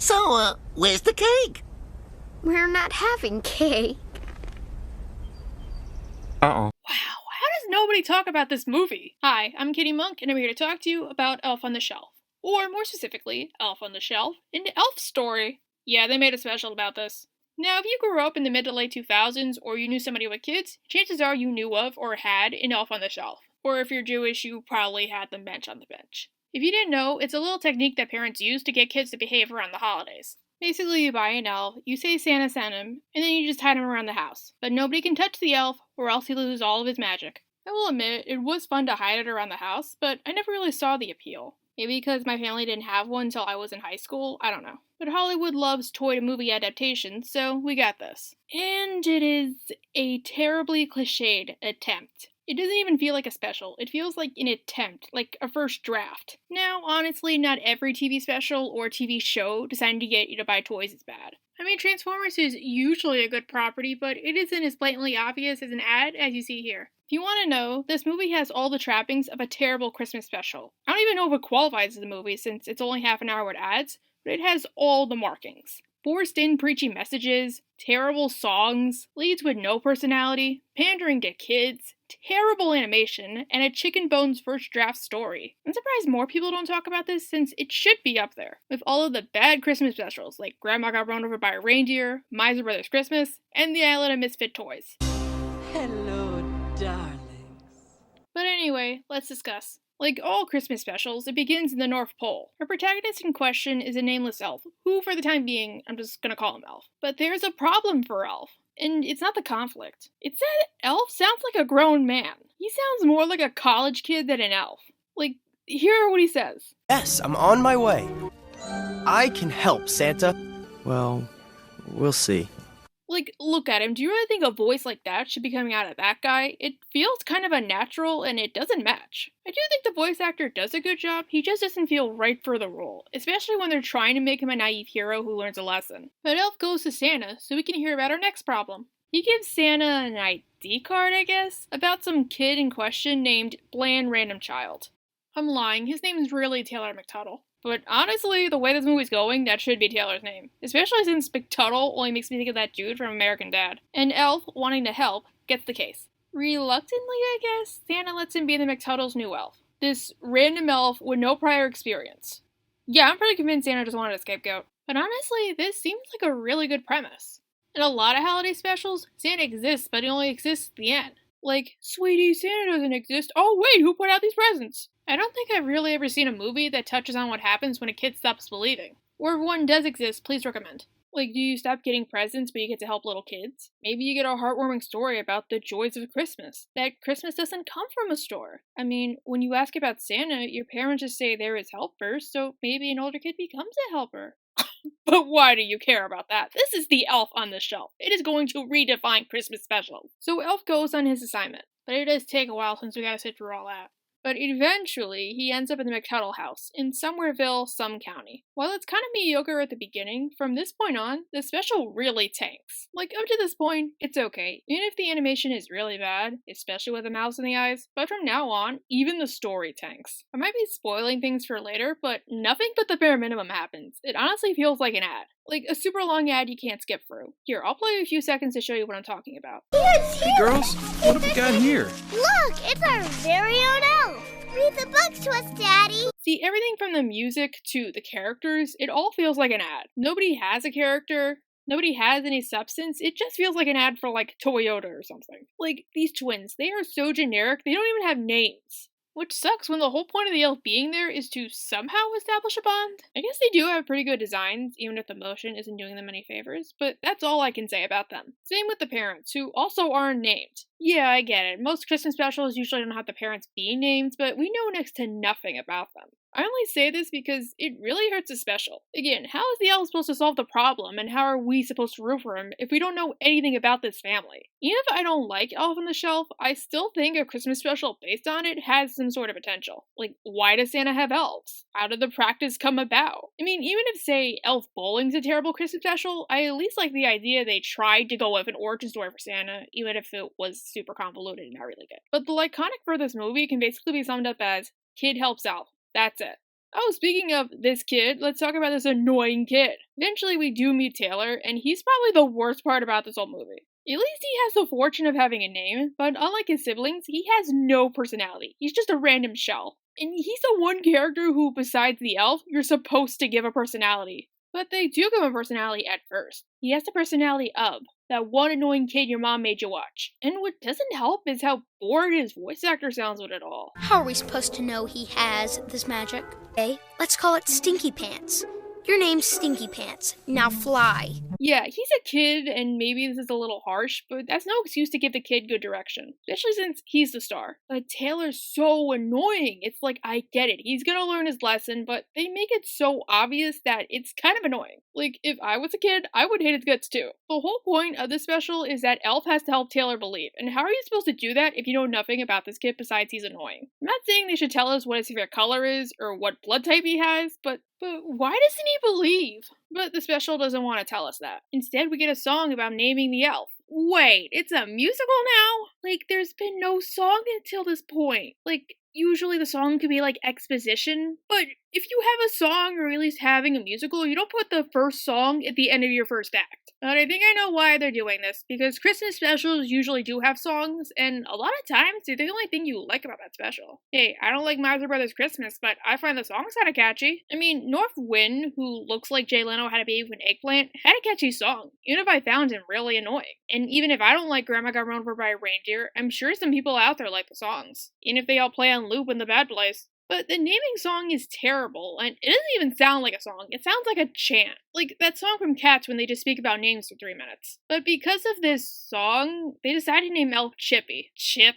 So, where's the cake? We're not having cake. Uh-oh. Wow, how does nobody talk about this movie? Hi, I'm Kitty Monk, and I'm here to talk to you about Elf on the Shelf. Or, more specifically, Elf on the Shelf, an Elf story. Yeah, they made a special about this. Now, if you grew up in the mid to late 2000s, or you knew somebody with kids, chances are you knew of or had an Elf on the Shelf. Or if you're Jewish, you probably had them bench on the bench. If you didn't know, it's a little technique that parents use to get kids to behave around the holidays. Basically, you buy an elf, you say Santa sent him, and then you just hide him around the house. But nobody can touch the elf, or else he loses all of his magic. I will admit, it was fun to hide it around the house, but I never really saw the appeal. Maybe because my family didn't have one until I was in high school, I don't know. But Hollywood loves toy-to-movie adaptations, so we got this. And it is a terribly cliched attempt. It doesn't even feel like a special. It feels like an attempt, like a first draft. Now, honestly, not every TV special or TV show designed to get you to buy toys is bad. I mean, Transformers is usually a good property, but it isn't as blatantly obvious as an ad as you see here. If you want to know, this movie has all the trappings of a terrible Christmas special. I don't even know if it qualifies as a movie since it's only half an hour with ads, but it has all the markings. Forced in preachy messages, terrible songs, leads with no personality, pandering to kids, terrible animation, and a chicken bones first draft story. I'm surprised more people don't talk about this since it should be up there, with all of the bad Christmas specials like Grandma Got Run Over by a Reindeer, Miser Brothers Christmas, and The Island of Misfit Toys. Hello, darlings. But anyway, let's discuss. Like all Christmas specials, it begins in the North Pole. Our protagonist in question is a nameless elf, who for the time being, I'm just gonna call him Elf. But there's a problem for Elf, and it's not the conflict. It's that Elf sounds like a grown man. He sounds more like a college kid than an elf. Like, hear what he says. Yes, I'm on my way. I can help, Santa. Well, we'll see. Like, look at him. Do you really think a voice like that should be coming out of that guy? It feels kind of unnatural, and it doesn't match. I do think the voice actor does a good job, he just doesn't feel right for the role, especially when they're trying to make him a naive hero who learns a lesson. But Elf goes to Santa, so we can hear about our next problem. He gives Santa an ID card, I guess, about some kid in question named Bland Random Child. I'm lying, his name is really Taylor McTuttle. But honestly, the way this movie's going, that should be Taylor's name. Especially since McTuttle only makes me think of that dude from American Dad. And Elf, wanting to help, gets the case. Reluctantly, I guess, Santa lets him be the McTuttle's new elf. This random elf with no prior experience. Yeah, I'm pretty convinced Santa just wanted a scapegoat. But honestly, this seems like a really good premise. In a lot of holiday specials, Santa exists, but he only exists at the end. Like, sweetie, Santa doesn't exist. Oh wait, who put out these presents? I don't think I've really ever seen a movie that touches on what happens when a kid stops believing. Or if one does exist, please recommend. Like, do you stop getting presents but you get to help little kids? Maybe you get a heartwarming story about the joys of Christmas. That Christmas doesn't come from a store. I mean, when you ask about Santa, your parents just say they're his helpers, so maybe an older kid becomes a helper. But why do you care about that? This is the Elf on the Shelf. It is going to redefine Christmas specials. So Elf goes on his assignment, but it does take a while since we gotta sit through all that. But eventually, he ends up in the McTuttle house, in Somerville, some county. While it's kind of mediocre at the beginning, from this point on, the special really tanks. Like, up to this point, it's okay, even if the animation is really bad, especially with the mouse in the eyes, but from now on, even the story tanks. I might be spoiling things for later, but nothing but the bare minimum happens. It honestly feels like an ad. Like a super long ad you can't skip through. Here, I'll play a few seconds to show you what I'm talking about. Hey girls, what have we got here? Look, it's our very own elf. Read the books to us, Daddy. See, everything from the music to the characters, it all feels like an ad. Nobody has a character. Nobody has any substance. It just feels like an ad for, like, Toyota or something. Like, these twins, they are so generic, they don't even have names. Which sucks when the whole point of the elf being there is to somehow establish a bond. I guess they do have pretty good designs, even if the motion isn't doing them any favors, but that's all I can say about them. Same with the parents, who also aren't named. Yeah, I get it. Most Christmas specials usually don't have the parents being named, but we know next to nothing about them. I only say this because it really hurts a special. Again, how is the elf supposed to solve the problem, and how are we supposed to root for him if we don't know anything about this family? Even if I don't like Elf on the Shelf, I still think a Christmas special based on it has some sort of potential. Like, why does Santa have elves? How did the practice come about? I mean, even if, say, Elf Bowling's a terrible Christmas special, I at least like the idea they tried to go with an origin story for Santa, even if it was super convoluted and not really good. But the iconic for this movie can basically be summed up as, kid helps elf. That's it. Oh, speaking of this kid, let's talk about this annoying kid. Eventually, we do meet Taylor, and he's probably the worst part about this whole movie. At least he has the fortune of having a name, but unlike his siblings, he has no personality. He's just a random shell. And he's the one character who, besides the elf, you're supposed to give a personality. But they do give him a personality at first. He has the personality of that one annoying kid your mom made you watch. And what doesn't help is how bored his voice actor sounds with it all. How are we supposed to know he has this magic? Okay, let's call it Stinky Pants. Your name's Stinky Pants. Now fly. Yeah, he's a kid, and maybe this is a little harsh, but that's no excuse to give the kid good direction, especially since he's the star. But Taylor's so annoying. It's like, I get it. He's gonna learn his lesson, but they make it so obvious that it's kind of annoying. Like, if I was a kid, I would hate his guts too. The whole point of this special is that Elf has to help Taylor believe, and how are you supposed to do that if you know nothing about this kid besides he's annoying? I'm not saying they should tell us what his favorite color is, or what blood type he has, but why doesn't he believe? But the special doesn't want to tell us that. Instead, we get a song about naming the elf. Wait, it's a musical now? Like, there's been no song until this point. Like, usually the song could be like exposition, but if you have a song or at least having a musical, you don't put the first song at the end of your first act. But I think I know why they're doing this, because Christmas specials usually do have songs, and a lot of times they're the only thing you like about that special. Hey, I don't like Marx Brothers Christmas, but I find the songs kinda catchy. I mean, North Wind, who looks like Jay Leno had a baby with an eggplant, had a catchy song, even if I found him really annoying. And even if I don't like Grandma Got Run Over by a Reindeer, I'm sure some people out there like the songs, even if they all play on loop in the bad place. But the naming song is terrible, and it doesn't even sound like a song. It sounds like a chant. Like that song from Cats when they just speak about names for 3 minutes. But because of this song, they decided to name Elf Chippy. Chippy?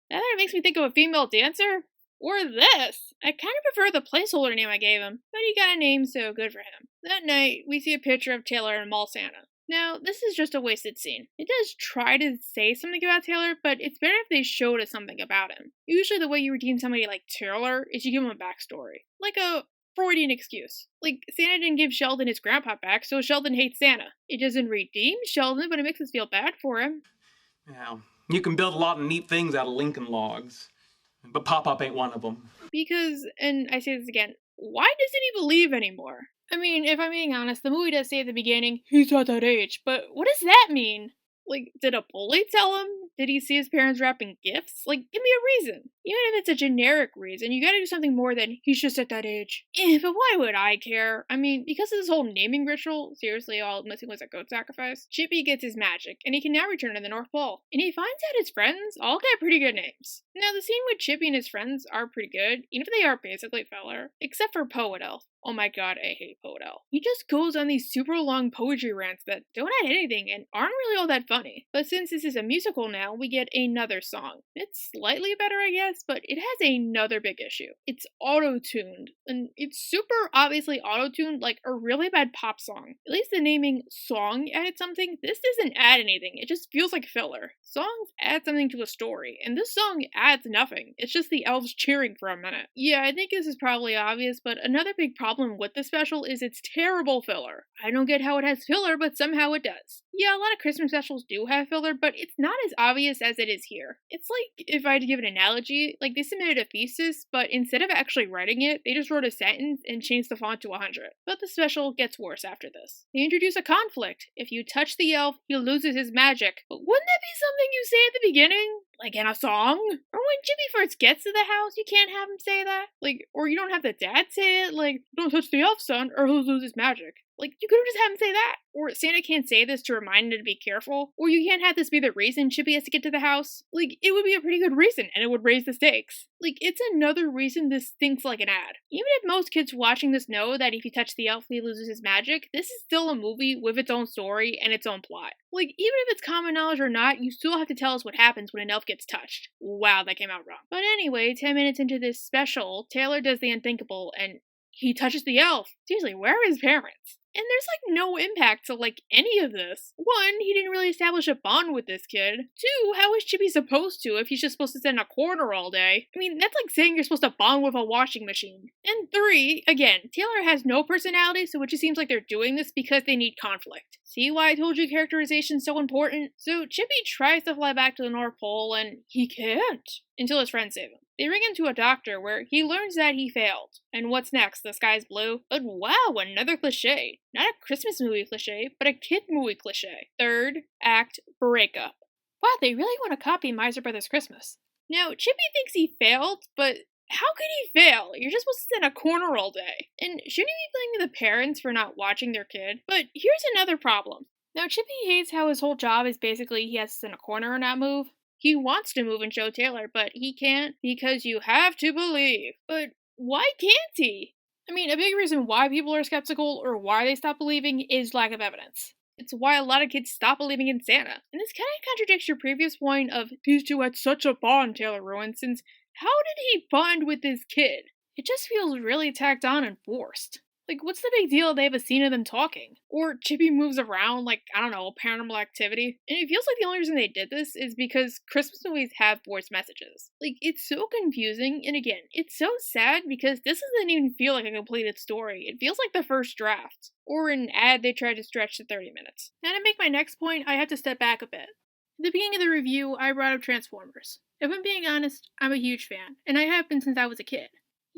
Now that makes me think of a female dancer? Or this. I kind of prefer the placeholder name I gave him, but he got a name, so good for him. That night, we see a picture of Taylor and Mall Santa. Now, this is just a wasted scene. It does try to say something about Taylor, but it's better if they showed us something about him. Usually the way you redeem somebody like Taylor is you give him a backstory. Like a Freudian excuse. Like, Santa didn't give Sheldon his grandpa back, so Sheldon hates Santa. It doesn't redeem Sheldon, but it makes us feel bad for him. Yeah, you can build a lot of neat things out of Lincoln Logs, but Pop-Up ain't one of them. Because, and I say this again, why doesn't he believe anymore? I mean, if I'm being honest, the movie does say at the beginning, he's at that age, but what does that mean? Like, did a bully tell him? Did he see his parents wrapping gifts? Like, give me a reason. Even if it's a generic reason, you gotta do something more than, he's just at that age. But why would I care? I mean, because of this whole naming ritual, seriously, all missing was a goat sacrifice, Chippy gets his magic, and he can now return to the North Pole. And he finds out his friends all get pretty good names. Now, the scene with Chippy and his friends are pretty good, even if they are basically filler, except for Poet Elf. Oh my god, I hate Poet Elf. He just goes on these super long poetry rants that don't add anything and aren't really all that funny. But since this is a musical now, we get another song. It's slightly better, I guess, but it has another big issue. It's auto-tuned, and it's super obviously auto-tuned like a really bad pop song. At least the naming song added something. This doesn't add anything, it just feels like filler. Songs add something to a story, and this song adds nothing. It's just the elves cheering for a minute. Yeah, I think this is probably obvious, but another big problem with the special is it's terrible filler. I don't get how it has filler, but somehow it does. Yeah, a lot of Christmas specials do have filler, but it's not as obvious as it is here. It's like, if I had to give an analogy, like they submitted a thesis, but instead of actually writing it, they just wrote a sentence and changed the font to 100. But the special gets worse after this. They introduce a conflict. If you touch the elf, he loses his magic. But wouldn't that be something you say at the beginning? Like in a song? Or when Jimmy first gets to the house, you can't have him say that? Like, or you don't have the dad say it, like, don't touch the elf, son, or he'll lose his magic. Like, you could have just had him say that. Or Santa can't say this to remind him to be careful. Or you can't have this be the reason Chippy has to get to the house. Like, it would be a pretty good reason, and it would raise the stakes. Like, it's another reason this thinks like an ad. Even if most kids watching this know that if you touch the elf, he loses his magic, this is still a movie with its own story and its own plot. Like, even if it's common knowledge or not, you still have to tell us what happens when an elf gets touched. Wow, that came out wrong. But anyway, 10 minutes into this special, Taylor does the unthinkable, and he touches the elf. Seriously, where are his parents? And there's like no impact to like any of this. One, he didn't really establish a bond with this kid. Two, how is Chippy supposed to if he's just supposed to sit in a corner all day? I mean, that's like saying you're supposed to bond with a washing machine. And three, again, Taylor has no personality, so it just seems like they're doing this because they need conflict. See why I told you characterization's so important? So Chippy tries to fly back to the North Pole and he can't. Until his friends save him. They bring him to a doctor where he learns that he failed. And what's next? The sky's blue? But wow, another cliche. Not a Christmas movie cliche, but a kid movie cliche. Third act breakup. Wow, they really want to copy Miser Brothers Christmas. Now, Chippy thinks he failed, but how could he fail? You're just supposed to sit in a corner all day. And shouldn't he be blaming the parents for not watching their kid? But here's another problem. Now, Chippy hates how his whole job is basically he has to sit in a corner and not move. He wants to move and show Taylor, but he can't because you have to believe. But why can't he? I mean, a big reason why people are skeptical or why they stop believing is lack of evidence. It's why a lot of kids stop believing in Santa. And this kind of contradicts your previous point of, these two had such a bond, Taylor Ruin, since how did he bond with this kid? It just feels really tacked on and forced. Like, what's the big deal if they have a scene of them talking? Or Chippy moves around like, I don't know, Paranormal Activity. And it feels like the only reason they did this is because Christmas movies have voice messages. Like, it's so confusing, and again, it's so sad because this doesn't even feel like a completed story. It feels like the first draft. Or an ad they tried to stretch to 30 minutes. Now to make my next point, I have to step back a bit. At the beginning of the review, I brought up Transformers. If I'm being honest, I'm a huge fan, and I have been since I was a kid.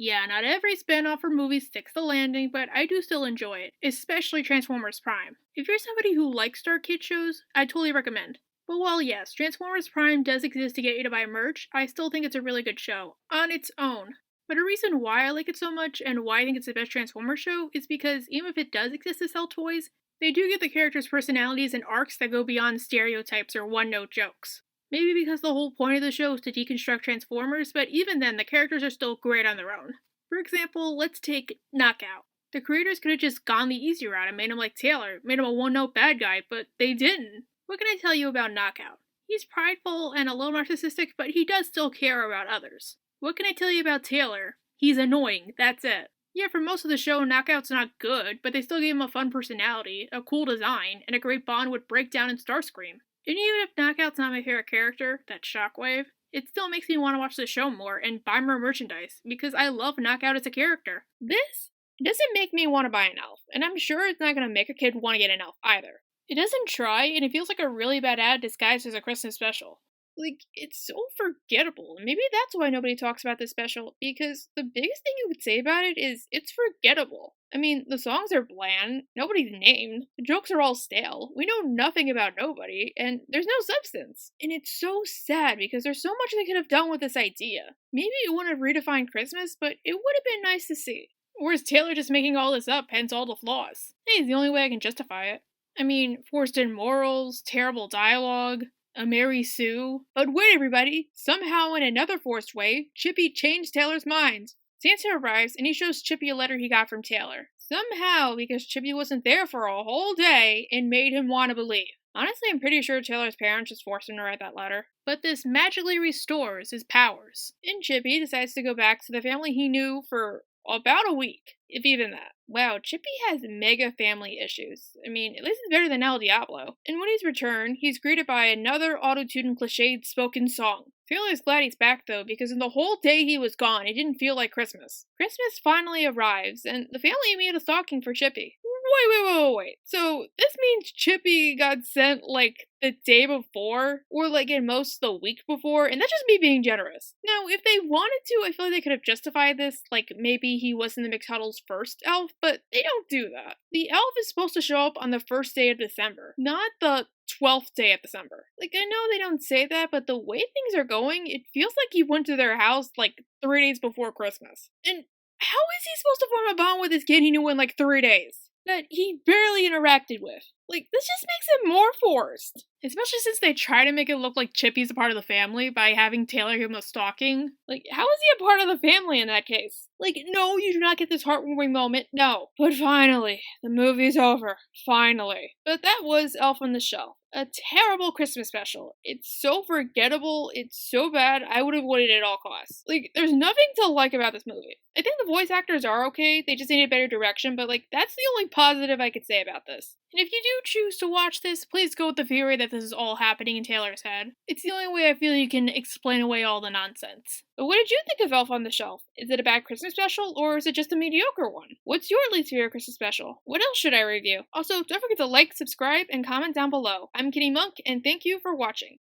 Yeah, not every spin-off or movie sticks the landing, but I do still enjoy it, especially Transformers Prime. If you're somebody who likes Star Kid shows, I totally recommend. But while yes, Transformers Prime does exist to get you to buy merch, I still think it's a really good show, on its own. But a reason why I like it so much, and why I think it's the best Transformers show, is because even if it does exist to sell toys, they do give the characters personalities and arcs that go beyond stereotypes or one-note jokes. Maybe because the whole point of the show is to deconstruct Transformers, but even then, the characters are still great on their own. For example, let's take Knockout. The creators could have just gone the easy route and made him like Taylor, made him a one-note bad guy, but they didn't. What can I tell you about Knockout? He's prideful and a little narcissistic, but he does still care about others. What can I tell you about Taylor? He's annoying, that's it. Yeah, for most of the show, Knockout's not good, but they still gave him a fun personality, a cool design, and a great bond with Breakdown and Starscream. And even if Knockout's not my favorite character, that's Shockwave, it still makes me want to watch the show more and buy more merchandise, because I love Knockout as a character. This doesn't make me want to buy an elf, and I'm sure it's not going to make a kid want to get an elf either. It doesn't try, and it feels like a really bad ad disguised as a Christmas special. Like, it's so forgettable, and maybe that's why nobody talks about this special, because the biggest thing you would say about it is, it's forgettable. I mean, the songs are bland, nobody's named, the jokes are all stale, we know nothing about nobody, and there's no substance. And it's so sad, because there's so much they could have done with this idea. Maybe it wouldn't have redefined Christmas, but it would have been nice to see. Or is Taylor just making all this up, hence all the flaws? Hey, it's the only way I can justify it. I mean, forced in morals, terrible dialogue, a Mary Sue. But wait, everybody! Somehow, in another forced way, Chippy changed Taylor's mind. Santa arrives and he shows Chippy a letter he got from Taylor. Somehow, because Chippy wasn't there for a whole day, and made him want to believe. Honestly, I'm pretty sure Taylor's parents just forced him to write that letter. But this magically restores his powers. And Chippy decides to go back to the family he knew for about a week, if even that. Wow, Chippy has mega family issues. I mean, at least it's better than El Diablo. And when he's returned, he's greeted by another auto-tuned cliched spoken song. Taylor's glad he's back though, because in the whole day he was gone, it didn't feel like Christmas. Christmas finally arrives, and the family made a stocking for Chippy. Wait. So, this means Chippy got sent, like, the day before? Or, like, at most the week before? And that's just me being generous. Now, if they wanted to, I feel like they could have justified this, like, maybe he wasn't the McTuttles' first elf, but they don't do that. The elf is supposed to show up on the first day of December, not the 12th day of December. Like, I know they don't say that, but the way things are going, it feels like he went to their house, like, 3 days before Christmas. And how is he supposed to form a bond with this kid he knew in, like, 3 days? That he barely interacted with. Like, this just makes it more forced. Especially since they try to make it look like Chippy's a part of the family by having Taylor give him a stalking. Like, how is he a part of the family in that case? Like, no, you do not get this heartwarming moment, no. But finally, the movie's over. Finally. But that was Elf on the Shelf. A terrible Christmas special. It's so forgettable, it's so bad, I would have avoided it at all costs. Like, there's nothing to like about this movie. I think the voice actors are okay, they just needed better direction, but like, that's the only positive I could say about this. And if you do choose to watch this, please go with the theory that this is all happening in Taylor's head. It's the only way I feel you can explain away all the nonsense. But what did you think of Elf on the Shelf? Is it a bad Christmas special, or is it just a mediocre one? What's your least favorite Christmas special? What else should I review? Also, don't forget to like, subscribe, and comment down below. I'm Kitty Monk, and thank you for watching.